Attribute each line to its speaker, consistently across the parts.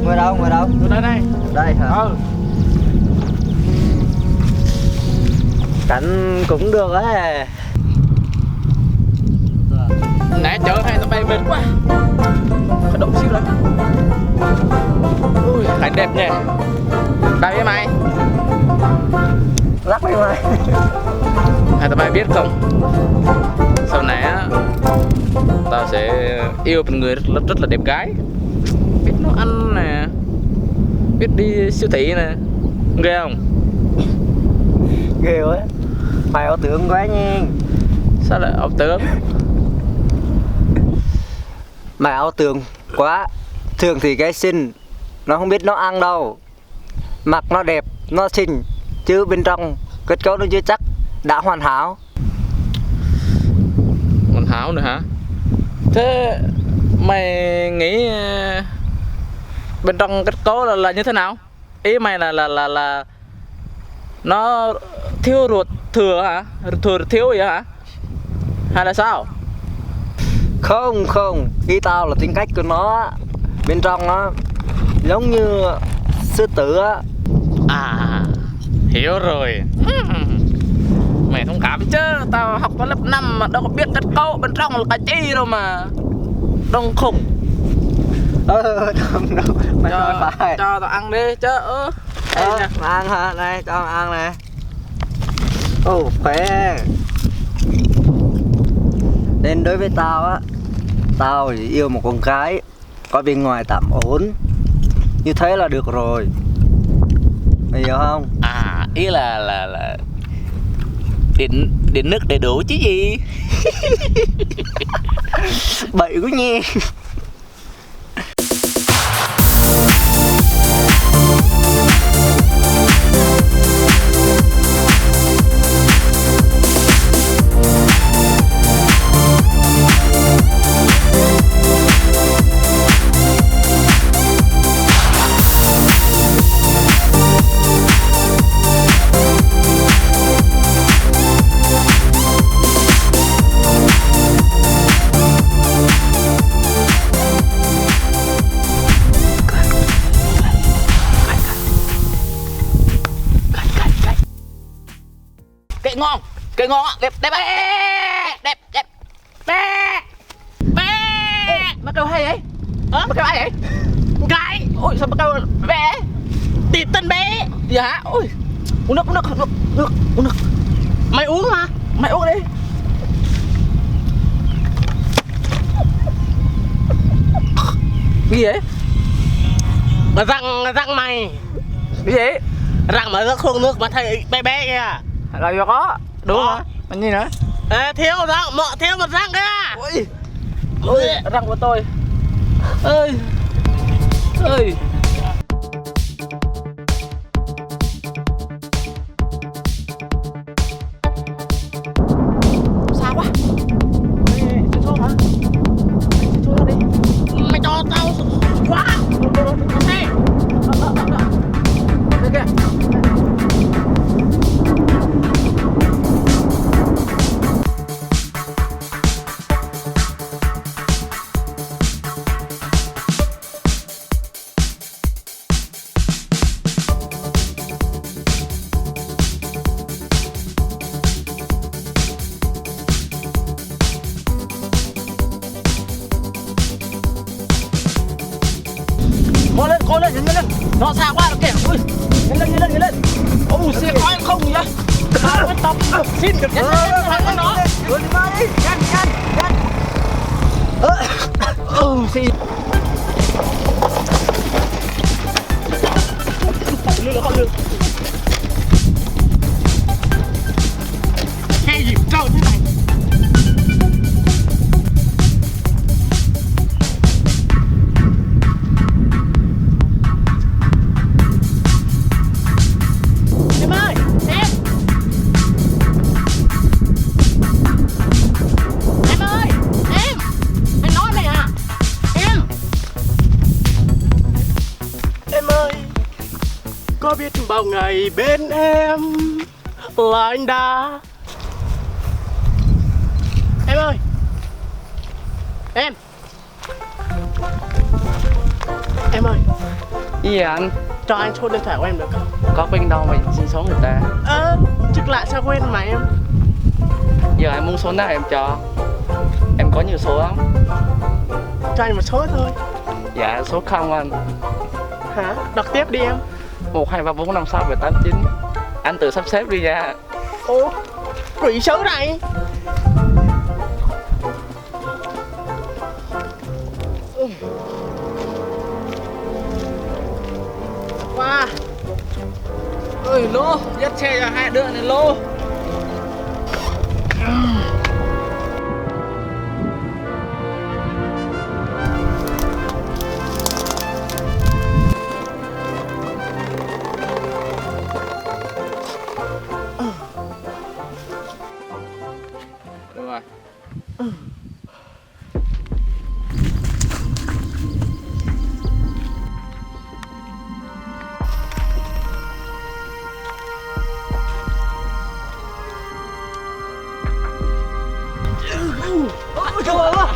Speaker 1: Ngồi đâu, ngồi đâu?
Speaker 2: Ngồi đây đây.
Speaker 1: Đây hả?
Speaker 2: Ừ.
Speaker 1: Cảnh cũng được ấy.
Speaker 2: Nãy chở hai tao bay mệt quá. Phải động xíu lắm. Ui, cảnh đẹp nhỉ. Đây với mày.
Speaker 1: Lắc đi mày.
Speaker 2: Hai tao bay biết không? Sau này á, tao sẽ yêu một người rất là đẹp gái. Biết nấu ăn nè, biết đi siêu thị nè, ghê không?
Speaker 1: Ghê quá. Mày ảo tưởng quá nha.
Speaker 2: Sao lại ảo tưởng?
Speaker 1: Mày ảo tưởng quá. Thường thì gái xinh nó không biết nấu ăn đâu. Mặt nó đẹp, nó xinh, chứ bên trong kết cấu nó chưa chắc đã hoàn hảo.
Speaker 2: Hoàn hảo nữa hả? Thế mày nghĩ bên trong kết cấu là như thế nào? Ý mày là nó thiếu ruột thừa hả? Thừa thiếu gì hả? Hay là sao?
Speaker 1: Không, không, ý tao là tính cách của nó. Bên trong nó giống như sư tử á.
Speaker 2: À, hiểu rồi. Mày thông cảm chứ, tao học tới lớp 5 mà đâu có biết kết cấu bên trong là cái chi đâu mà. Đông khủng.
Speaker 1: Không đâu, mày nói phải.
Speaker 2: Cho tao ăn đi chứ.
Speaker 1: Mà ăn hả? Đây, cho mày ăn nè. Ồ, khỏe. Nên đối với tao á, tao chỉ yêu một con gái có bên ngoài tạm ổn. Như thế là được rồi. Mày hiểu không?
Speaker 2: À, ý là điện nước đầy đủ chứ gì.
Speaker 1: Bậy quá nha.
Speaker 2: Cây ngon ạ, đẹp đẹp đẹp đẹp bé bé. Bắt đầu hay vậy? Bắt đầu ai vậy? Gái. Ôi sao bắt đầu bé? Tịt tên bé. Gì hả? Ôi uống nước, uống nước, uống nước. Mày uống mà, mày uống đi. Cái gì vậy? Răng mày. Cái gì? Răng mà rớt xuống nước mà thấy bé bé kìa.
Speaker 1: Là do có. Đúng rồi. Mình gì nữa?
Speaker 2: Ê, thiếu một răng kìa.
Speaker 1: Ôi. Ôi, răng của tôi.
Speaker 2: Ơi. Ơi. Sao quá? Mày xịt hả? Xịt xô ra đi. Mày cho tao quá. Xe. Đây kìa. Cô lên, nhanh lên. Nó xa quá rồi kìa. Ui, nhanh lên. Ôi, xe có em không vậy? Sao cái tóc xin được nhanh lên thằng nó.
Speaker 1: Đi mà đi, nhanh.
Speaker 2: Xin. Không được. Hay gì trâu thế này. Có biết bao ngày bên em là anh đã. Em ơi. Em ơi.
Speaker 3: Gì vậy anh?
Speaker 2: Cho anh số điện thoại của em được không?
Speaker 3: Có quen đâu mà xin số người ta.
Speaker 2: Chắc lại sao quen mà em.
Speaker 3: Giờ em muốn số nào em cho. Em có nhiều số lắm.
Speaker 2: Cho anh một số thôi.
Speaker 3: Dạ số 0 anh.
Speaker 2: Hả? Đọc tiếp đi em.
Speaker 3: 1 2 3 4 5 6 7 8 9. Anh tự sắp xếp đi nha.
Speaker 2: Ủa? Quỷ số này. Wow.
Speaker 3: Ơi lô, dắt xe cho hai đứa này lô. Được rồi.
Speaker 1: Ôi trời ơi.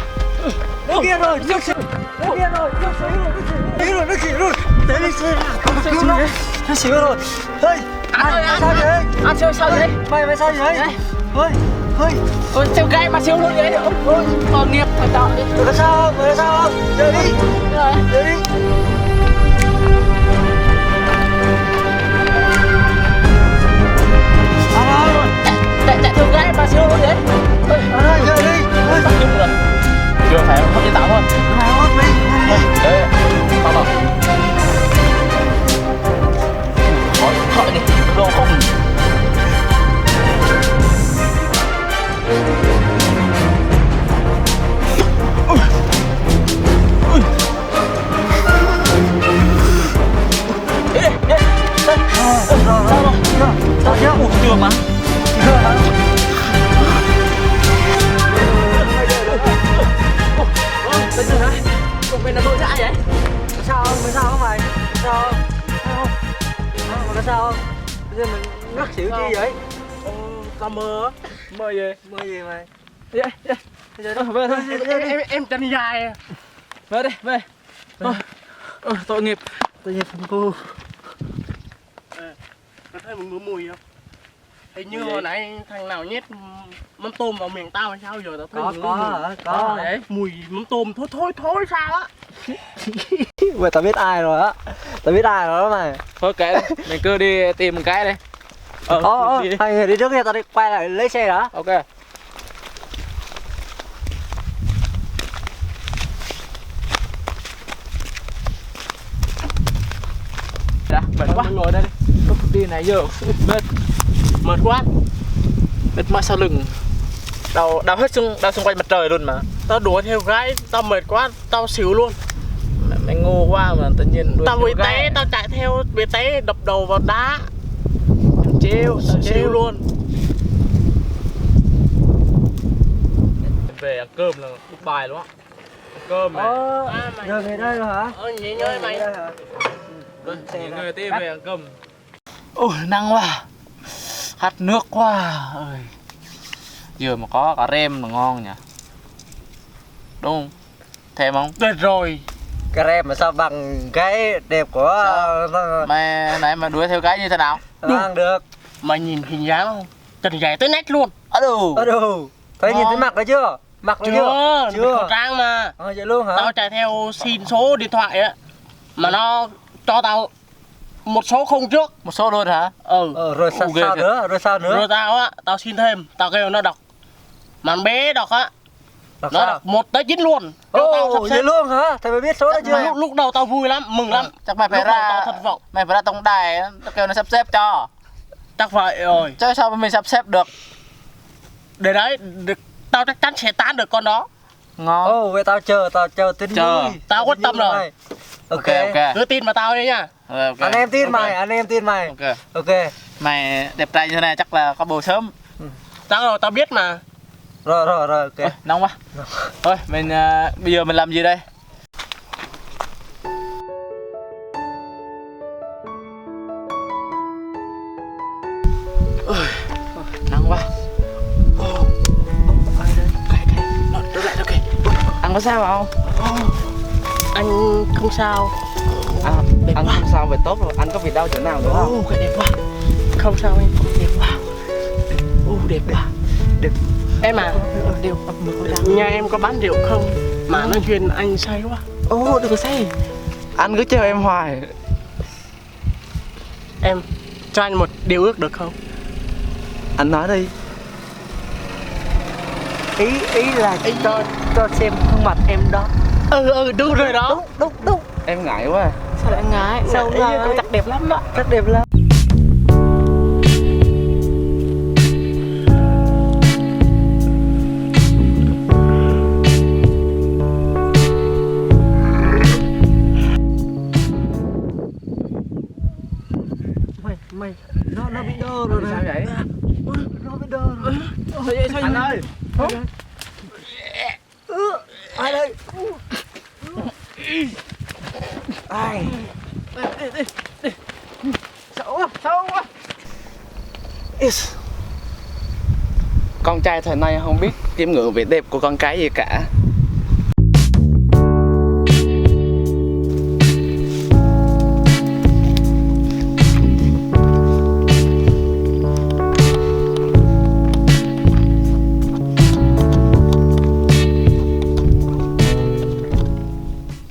Speaker 1: Nước kia rồi, nước xỉu. Nước kia rồi, nước xỉu rồi, nước xỉu rồi. Tới đi xe. Nó xỉu rồi. Ơi, mày sao vậy?
Speaker 2: Anh sao vậy?
Speaker 1: Mày sao vậy? Ơi, ơi.
Speaker 2: Ôi treo gai mà siêu luôn vậy. Ôi tội nghiệp phải tạo đi.
Speaker 1: Mày có sao không? Mày có sao không? Chơi đi. Chơi đi.
Speaker 2: Chạy treo gai mà siêu luôn vậy.
Speaker 1: Anh ơi, chơi đi. Ơi.
Speaker 2: Bắt chung rồi. Chưa phải không đi tạo thôi.
Speaker 1: Mày hốt đi.
Speaker 2: Đấy. Tao bảo. Hỏi đi. Đồ không.
Speaker 1: Sao chưa?
Speaker 2: Chưa mà. Bây giờ hả? Còn bên là đội dại vậy?
Speaker 1: Có sao không? Có sao không mày? Có sao không? Mày có sao không? Bây giờ mình ngất xỉu chi vậy?
Speaker 2: Tao mơ.
Speaker 3: Mời về.
Speaker 1: Mơ gì mày?
Speaker 2: Vậy.
Speaker 1: Bây giờ đâu?
Speaker 3: Về thôi.
Speaker 2: Em chân dài.
Speaker 3: Về đi, về. Tội nghiệp.
Speaker 1: Tự nhiên không cô.
Speaker 2: Có thấy mình mùi mùi không? Hình như hồi nãy thằng nào nhét mắm tôm vào miệng tao hay sao giờ tao thấy
Speaker 1: Có
Speaker 2: mùi
Speaker 1: hả? Có.
Speaker 2: đấy. Mùi mắm tôm thôi sao á.
Speaker 1: Vậy tao biết ai rồi á. Tao biết ai rồi đó mày.
Speaker 3: Thôi kệ đi, mình cứ đi tìm một cái đi. Đi.
Speaker 1: Hai người đi trước nha, tao đi quay lại lấy xe đã.
Speaker 3: Ok. Dạ, mệt quá.
Speaker 2: Mình ngồi đây đi.
Speaker 3: Đi này giờ
Speaker 2: Mệt quá. Mệt mỏi sau lưng. Đau hết xung quanh mặt trời luôn mà. Tao đùa theo gái, tao mệt quá, tao xỉu luôn.
Speaker 3: mày ngu quá mà tự nhiên đuổi
Speaker 2: Tao
Speaker 3: theo
Speaker 2: bị té,
Speaker 3: gái.
Speaker 2: tao chạy theo bị té đập đầu vào đá.
Speaker 3: Chiêu
Speaker 2: Xỉu luôn.
Speaker 3: Về ăn cơm là đúc bài luôn á. Ăn cơm này.
Speaker 1: Giờ về đây rồi hả?
Speaker 2: Nghỉ ngơi mày.
Speaker 1: Về đây hả?
Speaker 3: Rồi, nghỉ ngơi tí về ăn cơm.
Speaker 2: Ôi nắng quá. Khát nước quá. Ơi.
Speaker 3: Giờ mà có cả rem là ngon nhỉ. Đúng không? Thèm không?
Speaker 2: Tuyệt rồi.
Speaker 1: Cái rem mà sao bằng cái đẹp của
Speaker 3: Mày nãy mà đuổi theo gái như thế nào?
Speaker 1: ăn được.
Speaker 2: Mày nhìn hình dáng không? Chân dài tới nách luôn.
Speaker 3: Đủ.
Speaker 1: Thấy nhìn thấy mặt rồi chưa? Mặt rồi chưa?
Speaker 2: Chưa. Khẩu trang mà.
Speaker 1: Vậy luôn hả?
Speaker 2: Tao chạy theo xin số điện thoại á. Mà nó cho tao một số không trước.
Speaker 3: Một số luôn hả?
Speaker 1: Rồi sao,
Speaker 3: ghê
Speaker 1: sao
Speaker 3: kìa.
Speaker 1: nữa? Rồi sao nữa?
Speaker 2: Rồi tao á, tao xin thêm. Tao kêu nó đọc. Mà con bé đọc á.
Speaker 1: Đọc
Speaker 2: Nó
Speaker 1: sao?
Speaker 2: đọc 1 tới 9 luôn. Cho tao sắp
Speaker 1: Vậy
Speaker 2: xếp.
Speaker 1: luôn hả? Thầy mới biết số đó chưa?
Speaker 2: Lúc đầu tao vui lắm, mừng lắm.
Speaker 3: Chắc mày phải
Speaker 2: Lúc đầu
Speaker 3: ra.
Speaker 2: tao thất vọng.
Speaker 3: Mày phải ra tổng đài tao kêu nó sắp xếp cho.
Speaker 2: Chắc vậy rồi.
Speaker 3: Chứ sao mà mình sắp xếp được?
Speaker 2: Để đấy, tao chắc chắn sẽ tán được con đó.
Speaker 3: Ngon.
Speaker 1: Vậy tao chờ tin
Speaker 3: Chờ.
Speaker 1: vui.
Speaker 2: Tao quyết tâm rồi.
Speaker 1: Ok.
Speaker 3: Ok.
Speaker 2: Cứ tin vào tao đi nha.
Speaker 3: Ok.
Speaker 1: Anh em tin
Speaker 2: Ok.
Speaker 1: mày, anh em tin mày.
Speaker 3: Ok.
Speaker 1: Ok.
Speaker 3: Mày đẹp trai như thế này chắc là có bầu sớm.
Speaker 2: Tao biết mà.
Speaker 1: Rồi ok.
Speaker 3: Ôi, nóng quá. Thôi mình bây giờ mình làm gì đây? Nắng quá.
Speaker 1: Ai đây?
Speaker 2: Nó lại kìa.
Speaker 3: Ăn có sao không?
Speaker 2: Anh không sao.
Speaker 3: À,
Speaker 2: đẹp
Speaker 3: Anh
Speaker 2: quá.
Speaker 3: không sao về tốt rồi, anh có việc đau chỗ nào nữa không?
Speaker 2: Cái đẹp quá. Không sao em, đẹp quá. Đẹp quá.
Speaker 1: Đẹp.
Speaker 2: Em à,
Speaker 1: Đều
Speaker 2: nhà em có bán rượu không? Mà nói chuyện anh say quá.
Speaker 1: đừng có say.
Speaker 3: Anh cứ trêu em hoài.
Speaker 2: Em cho anh một điều ước được không?
Speaker 3: Anh nói đi.
Speaker 1: Ý là cho xem khuôn mặt em đó.
Speaker 2: Đúng rồi đó.
Speaker 1: Đúng.
Speaker 3: Em ngại quá.
Speaker 2: Sao lại ngái?
Speaker 1: Sao
Speaker 2: Ý
Speaker 1: ngại?
Speaker 2: cô chắc đẹp lắm á.
Speaker 1: Rất đẹp lắm. Mày nó bị đơ rồi này.
Speaker 3: Sao vậy?
Speaker 1: Nó bị đơ rồi.
Speaker 3: Anh ơi.
Speaker 1: Ai đây? Ai?
Speaker 2: Xấu quá.
Speaker 3: Con trai thời nay không biết chiêm ngưỡng vẻ đẹp của con cái gì cả.